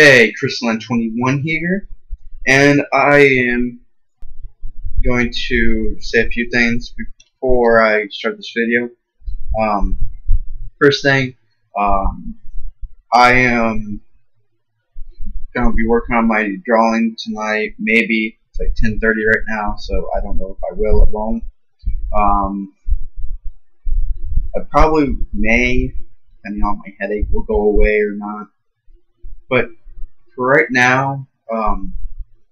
Hey, Crystalline21 here, and I am going to say a few things before I start this video. Um, First thing, I am going to be working on my drawing tonight. Maybe it's like 10:30 right now, so I don't know if I will or won't. I probably may, depending on my headache, will go away or not. But for right now,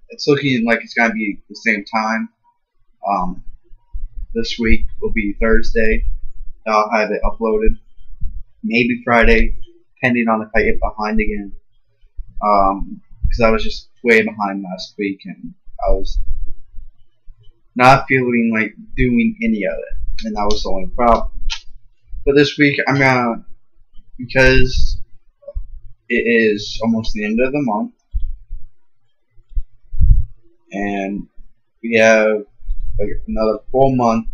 it's looking like it's going to be the same time. This week will be Thursday. I'll have it uploaded. Maybe Friday, depending on if I get behind again. Because I was just way behind last week and I was not feeling like doing any of it. And that was the only problem. But this week, I'm gonna, because it is almost the end of the month, and we have like another full month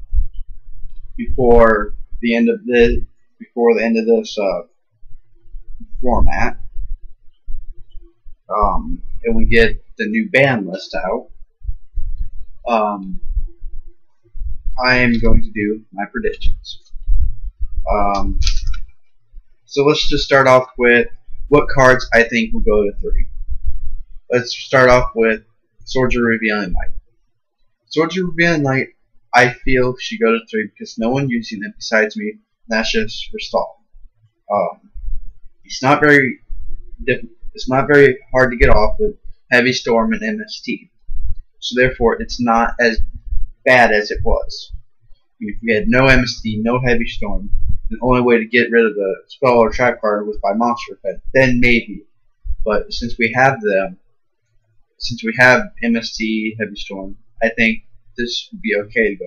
before the end of this format, and we get the new band list out. I am going to do my predictions. So let's just start off with what cards I think will go to 3. Let's start off with Swords of Revealing Light. Swords of Revealing Light, I feel should go to 3 because no one using it besides me. That's just for stall. It's not very hard to get off with Heavy Storm and MST. So therefore, it's not as bad as it was. If we had no MST, no Heavy Storm, the only way to get rid of the spell or trap card was by monster effect, then maybe. But since we have MST, Heavy Storm, I think this would be okay to go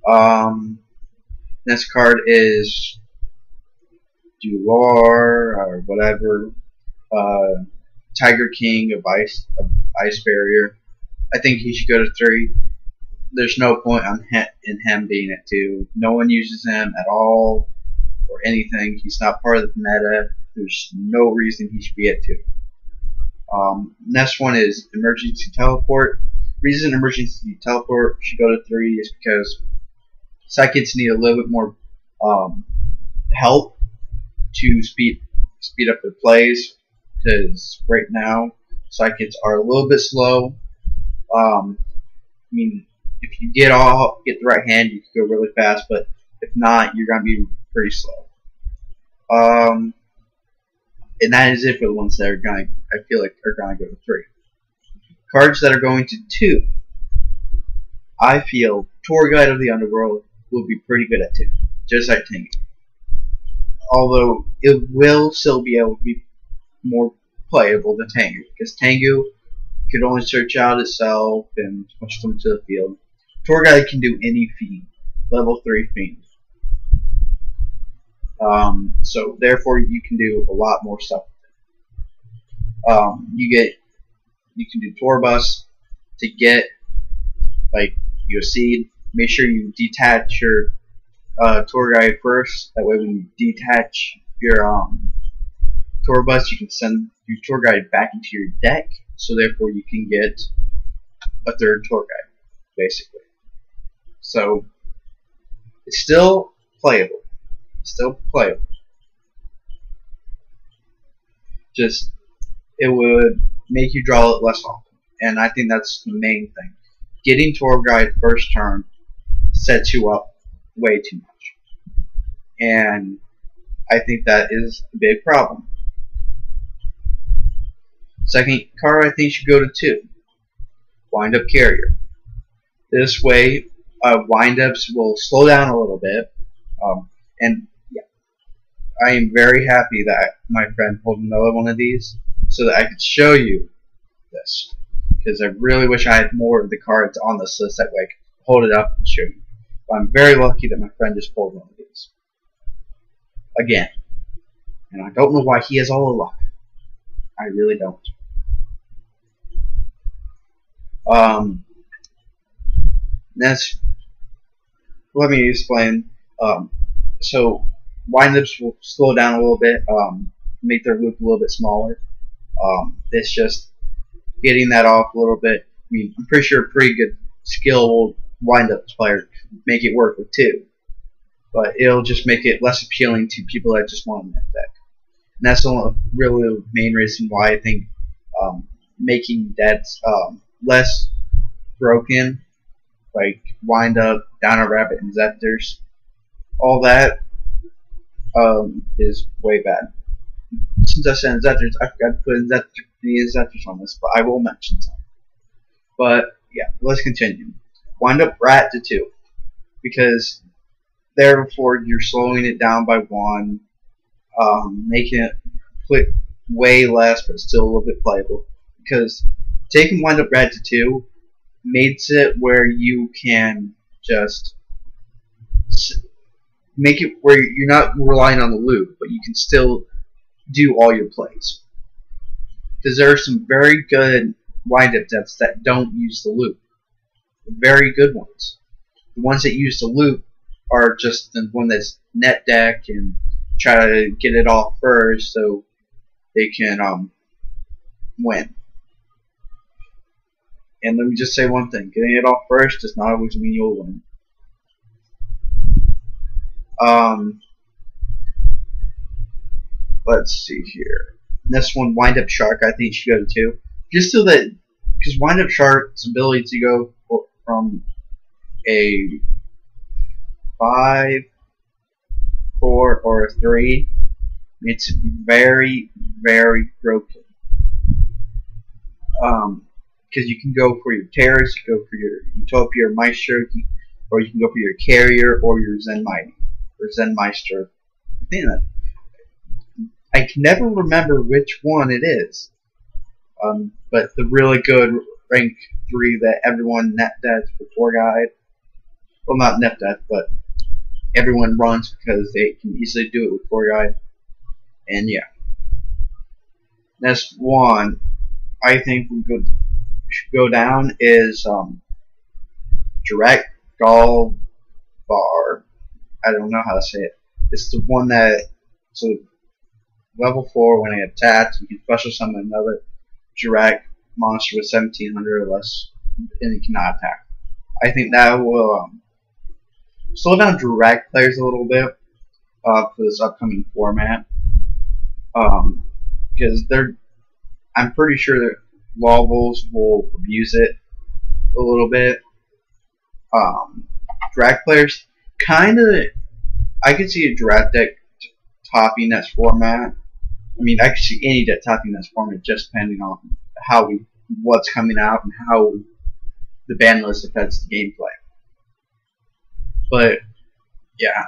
at 3. Next card is Dular or whatever, Tiger King of Ice Barrier. I think he should go to 3. There's no point in him being at 2. No one uses him at all or anything. He's not part of the meta. There's no reason he should be at 2. Next one is Emergency Teleport. Reason Emergency Teleport should go to 3 is because psychics need a little bit more help to speed up their plays, because right now psychics are a little bit slow. I mean, if you get the right hand, you can go really fast, but if not, you're gonna be pretty slow. And that is it for the ones that I feel like are gonna go to 3. Cards that are going to 2. I feel Tour Guide of the Underworld will be pretty good at 2, just like Tengu. Although it will still be able to be more playable than Tengu, because Tengu could only search out itself and push them to the field. Tour Guide can do any fiend, level 3 fiend. So therefore you can do a lot more stuff with it. You can do Tour Bus to get like your seed. Make sure you detach your Tour Guide first. That way when you detach your Tour Bus, you can send your Tour Guide back into your deck, so therefore you can get a 3rd Tour Guide, basically. So it's still playable. Just it would make you draw it less often, and I think that's the main thing. Getting Tour Guide first turn sets you up way too much, and I think that is a big problem. Second card I think should go to 2. Wind Up Carrier. This way, wind-ups will slow down a little bit, and yeah, I am very happy that my friend pulled another one of these so that I could show you this, because I really wish I had more of the cards on this list, that way I could hold it up and show you. But I'm very lucky that my friend just pulled one of these again, and I don't know why he has all the luck. I really don't. Let me explain. So windups will slow down a little bit. make their loop a little bit smaller. It's just getting that off a little bit. I mean, I'm pretty sure a pretty good skilled wind-up player can make it work with 2, but it'll just make it less appealing to people that just want that deck. And that's really the main reason why I think making decks less broken, like wind-up, down a rabbit, and Zephyrs, all that is way bad. Since I said Zephyrs, I forgot to put in Zephyrs on this, but I will mention some. But yeah, let's continue. Wind up rat to 2, because therefore you're slowing it down by 1, making it click way less, but still a little bit playable. Because taking wind up rat to 2 makes it where you can just make it where you're not relying on the loop, but you can still do all your plays. Because there are some very good wind-up decks that don't use the loop. Very good ones. The ones that use the loop are just the one that's net deck and try to get it off first so they can win. And let me just say one thing: getting it off first does not always mean you'll win. Let's see here. This one, Wind Up Shark, I think should go to 2. Just so that, because Wind Up Shark's ability to go from a 5, 4, or a 3, it's very, very broken. Because you can go for your Terrors, you can go for your Utopia or Maestro, or you can go for your Carrier or your Zen Mighty or Zen Meister. I can never remember which one it is. But the really good rank 3 that everyone net deaths before guide. Well, not net death, but everyone runs because they can easily do it with 4 guide. And yeah. Next one I think should go down is Direct Gall Bar. I don't know how to say it. It's the one that, so level 4, when it attacks, you can special summon another direct monster with 1700 or less, and it cannot attack. I think that will slow down direct players a little bit for this upcoming format, because I'm pretty sure that Lawfuls will abuse it a little bit. Drag players, kind of, I could see a draft deck topping that format. I mean, I could see any deck topping that format, just depending on what's coming out and how the ban list affects the gameplay. But yeah,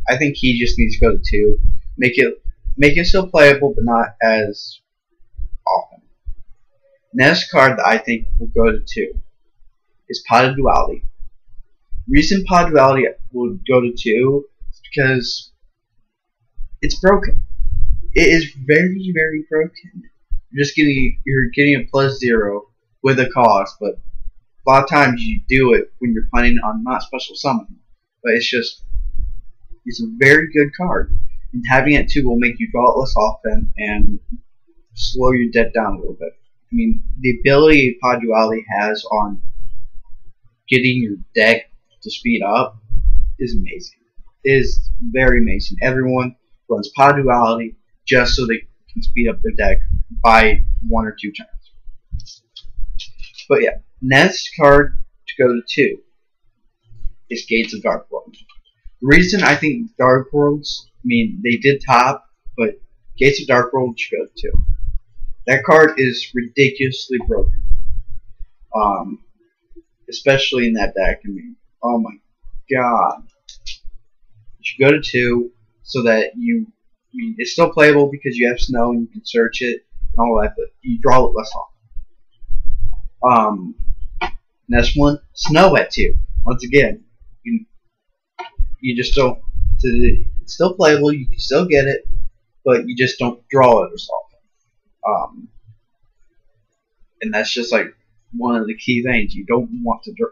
I think he just needs to go to 2. Make it still playable, but not as often. Next card that I think will go to 2 is Pot of Duality. Reason Pot of Duality will go to 2 is because it's broken. It is very, very broken. You're getting a +0 with a cost, but a lot of times you do it when you're planning on not special summoning. But it's a very good card, and having it 2 will make you draw it less often and slow your deck down a little bit. I mean, the ability Pot of Duality has on getting your deck to speed up is amazing. It is very amazing. Everyone runs Pot of Duality just so they can speed up their deck by 1 or 2 turns. But yeah, next card to go to 2 is Gates of Dark World. The reason I think Dark Worlds, I mean, they did top, but Gates of Dark World should go to 2. That card is ridiculously broken. Especially in that deck. I mean, oh my god. You should go to 2 so that it's still playable because you have snow and you can search it and all that, but you draw it less often. Next one, Snow at 2. Once again, you just don't. It's still playable. You can still get it, but you just don't draw it as often. And that's just like one of the key things. You don't want to draw.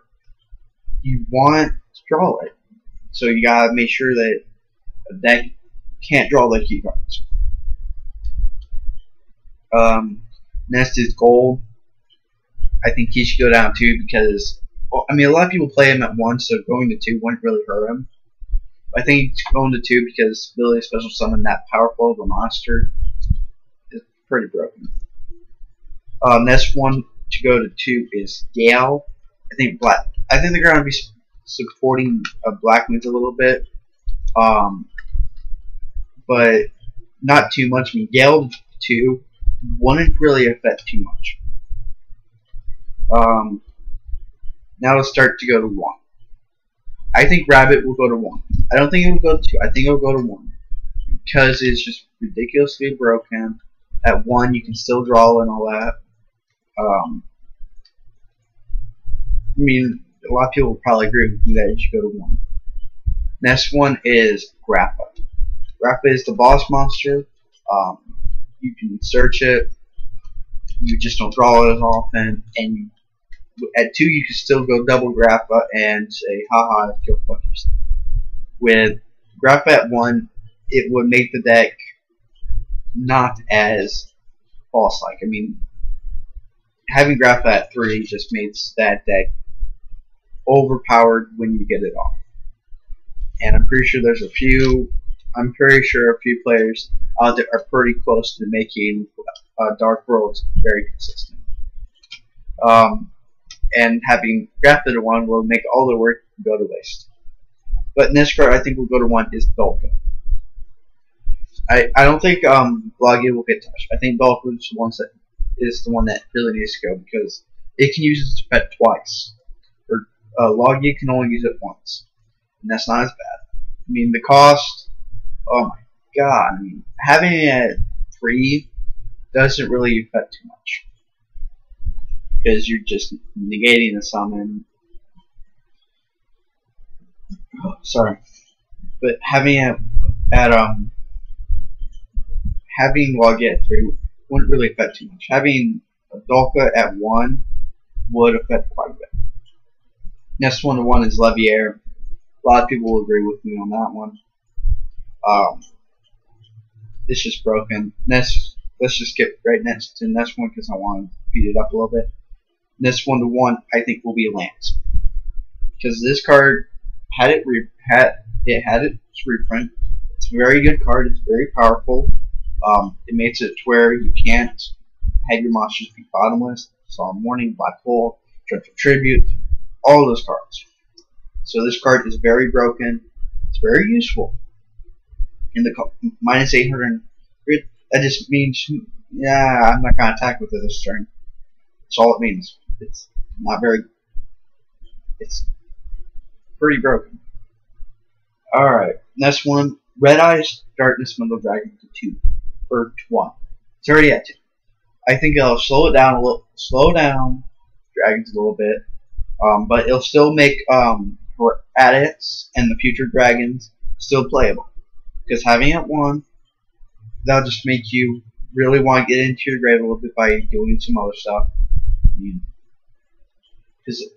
You want to draw it, so you gotta make sure that a deck can't draw the key cards. Nest is gold. I think he should go down 2 because, well, I mean, a lot of people play him at 1, so going to 2 wouldn't really hurt him. I think going to 2 because ability special summon that powerful of a monster is pretty broken. Next one to go to 2 is Gale. I think they're going to be supporting Black Moons a little bit, but not too much. I mean, Gale 2 wouldn't really affect too much. Now let's start to go to 1. I think Rabbit will go to 1. I don't think it will go to 2. I think it will go to 1 because it's just ridiculously broken. At 1, you can still draw and all that. I mean, a lot of people will probably agree with me that you should go to 1. Next one is Grappa. Grappa is the boss monster. You can search it. You just don't draw it as often. And at 2, you can still go double Grappa and say, haha, go fuck yourself. With Grappa at 1, it would make the deck not as boss-like. I mean, having Grappa at 3 just makes that deck overpowered when you get it off. And I'm pretty sure a few players out there are pretty close to making Dark Worlds very consistent. And having Grappa to 1 will make all the work go to waste. But next card I think will go to 1 is Dolka. I don't think Logia will get touched. I think Dolka is the one that really needs to go because it can use its pet twice. Logia can only use it once, and that's not as bad. I mean, the cost, oh my god, I mean, having it at 3 doesn't really affect too much because you're just negating the summon. Oh, sorry, but having it at having Logia at 3 wouldn't really affect too much. Having Dolka at 1 would affect quite a bit. Next one to 1 is Leviair. A lot of people will agree with me on that one. It's just broken. Let's just get right next to the next one because I want to speed it up a little bit. Next one to 1 I think will be Lance, because this card had its reprint. It's a very good card. It's very powerful. It makes it to where you can't have your monsters be bottomless. Solemn Warning, Black Hole, Dreadful Tribute, all those cards. So this card is very broken. It's very useful. In the minus 800, that just means, yeah, I'm not going to attack with it this turn. That's all it means. It's not very, it's pretty broken. Alright, next one, Red Eyes Darkness Metal Dragon to 2, or to 1. It's already at 2. I think it'll slow down dragons a little bit, but it'll still make Adits and the future dragons still playable. Because having it at 1, that'll just make you really want to get into your grave a little bit by doing some other stuff.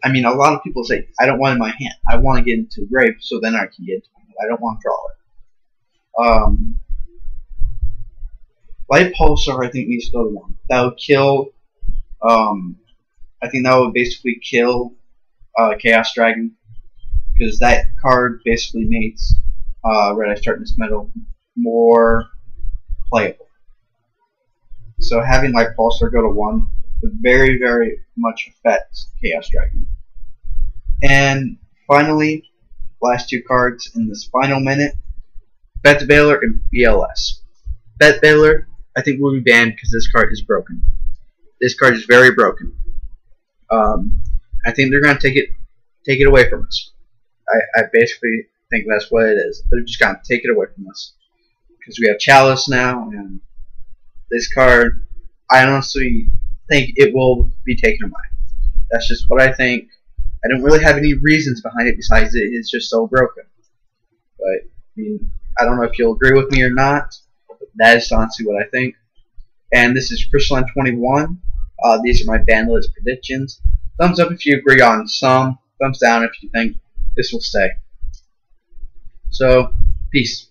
I mean, a lot of people say, I don't want it in my hand. I want to get into the grave so then I can get into my hand. I don't want to draw it. Light Pulsar, I think, needs to go to 1. That would kill, I think that would basically kill Chaos Dragon, because that card basically makes Red Eyes Darkness Metal more playable. So having Light Pulsar go to 1 would very, very much affect Chaos Dragon. And finally, last 2 cards in this final minute, Bet Baylor and BLS. Bet Baylor, I think, will be banned because this card is broken. This card is very broken. I think they're going to take it away from us. I basically think that's what it is. They're just going to take it away from us because we have Chalice now, and this card, I honestly think it will be taken away. That's just what I think. I don't really have any reasons behind it besides it is just so broken. But I mean, I don't know if you'll agree with me or not. But that is honestly what I think. And this is Crystalline21. These are my ban list predictions. Thumbs up if you agree on some. Thumbs down if you think this will stay. So, peace.